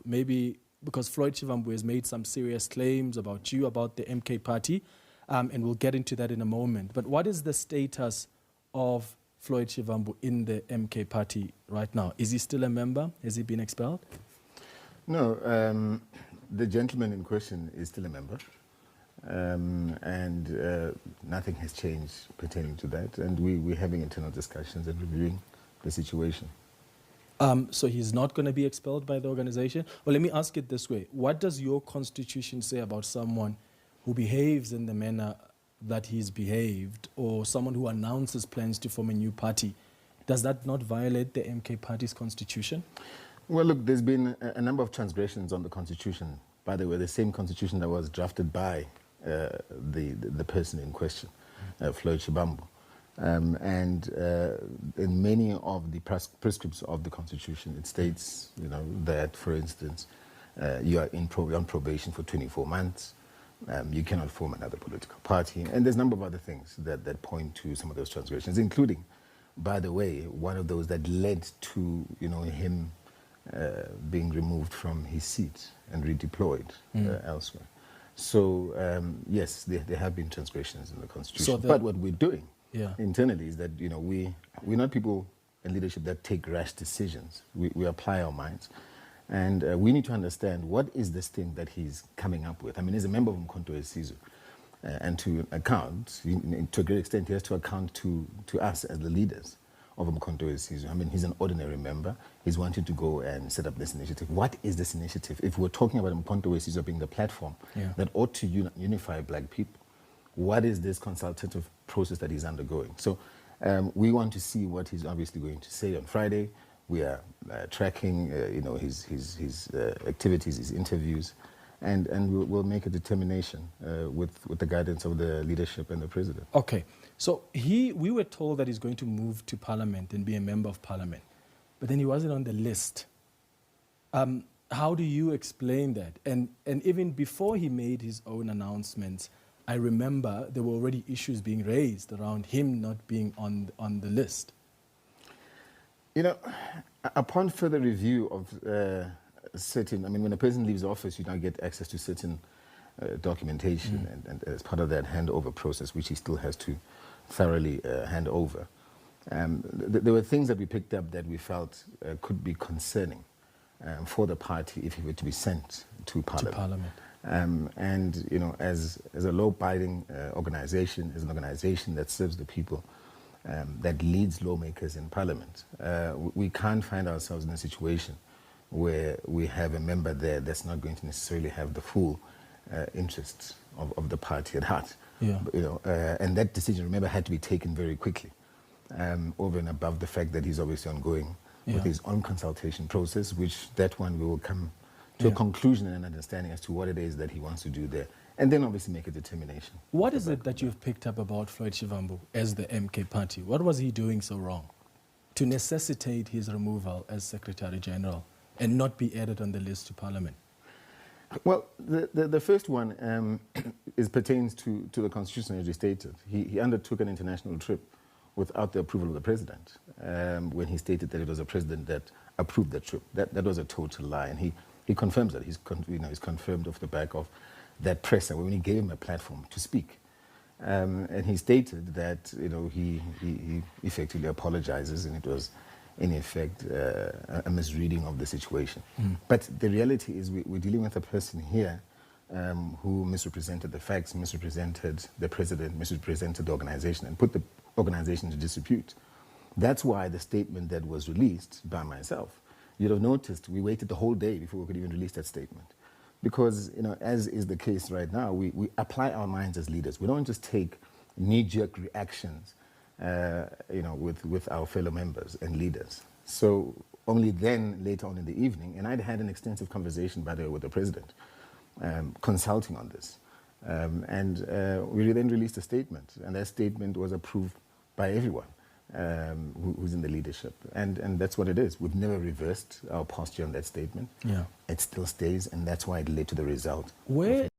maybe because Floyd Shivambu has made some serious claims about you, about the MK party, and we'll get into that in a moment. But what is the status of Floyd Shivambu in the MK party right now? Is he still a member? Has he been expelled? No, the gentleman in question is still a member. And nothing has changed pertaining to that. And we're having internal discussions and reviewing the situation. So he's not going to be expelled by the organization? Well, let me ask it this way. What does your constitution say about someone who behaves in the manner that he's behaved, or someone who announces plans to form a new party? Does that not violate the MK party's constitution? Well, look, there's been a number of transgressions on the constitution. By the way, the same constitution that was drafted by the person in question, Floyd Shivambu. And in many of the prescripts of the Constitution, it states, that, for instance, you are on probation for 24 months, you cannot form another political party, and there's a number of other things that point to some of those transgressions, including, by the way, one of those that led to, him being removed from his seat and redeployed elsewhere. So, yes, there have been transgressions in the Constitution, but what we're doing internally is that, we're not people in leadership that take rash decisions. We apply our minds. And we need to understand what is this thing that he's coming up with. I mean, he's a member of Umkhonto weSizwe. And to account, to a great extent, he has to account to us as the leaders of Umkhonto weSizwe. I mean, he's an ordinary member. He's wanted to go and set up this initiative. What is this initiative? If we're talking about Umkhonto weSizwe being the platform that ought to unify black people, what is this consultative process that he's undergoing? So we want to see what he's obviously going to say on Friday. We are tracking, his activities, his interviews, and we'll make a determination with the guidance of the leadership and the president. Okay. So we were told that he's going to move to Parliament and be a member of Parliament, but then he wasn't on the list. How do you explain that? And even before he made his own announcements, I remember there were already issues being raised around him not being on the list. Upon further review of when a person leaves office, you now get access to certain documentation, and as part of that handover process, which he still has to thoroughly hand over. There were things that we picked up that we felt could be concerning for the party if he were to be sent to Parliament. As a law-abiding organization, as an organization that serves the people, that leads lawmakers in Parliament, we can't find ourselves in a situation where we have a member there that's not going to necessarily have the full interests of the party at heart. And that decision, remember, had to be taken very quickly, over and above the fact that he's obviously ongoing with his own consultation process, which that one we will come to a conclusion and an understanding as to what it is that he wants to do there, and then obviously make a determination. What is it that you've picked up about Floyd Shivambu as the MK party? What was he doing so wrong to necessitate his removal as Secretary General and not be added on the list to Parliament? Well, the first one pertains to the Constitution as stated. He undertook an international trip without the approval of the president when he stated that it was the president that approved that trip. That was a total lie, and he confirms that. He's confirmed off the back of that presser when he gave him a platform to speak. And he stated that he effectively apologizes, and it was in effect a misreading of the situation. But the reality is we're dealing with a person here who misrepresented the facts, misrepresented the president, misrepresented the organization, and put the organization to disrepute. That's why the statement that was released by myself, you'd have noticed we waited the whole day before we could even release that statement. Because, as is the case right now, we apply our minds as leaders. We don't just take knee-jerk reactions, with our fellow members and leaders. So only then, later on in the evening, and I'd had an extensive conversation, by the way, with the president, consulting on this. We then released a statement, and that statement was approved by everyone who's in the leadership. And that's what it is. We've never reversed our posture on that statement. It still stays, and that's why it led to the result. Where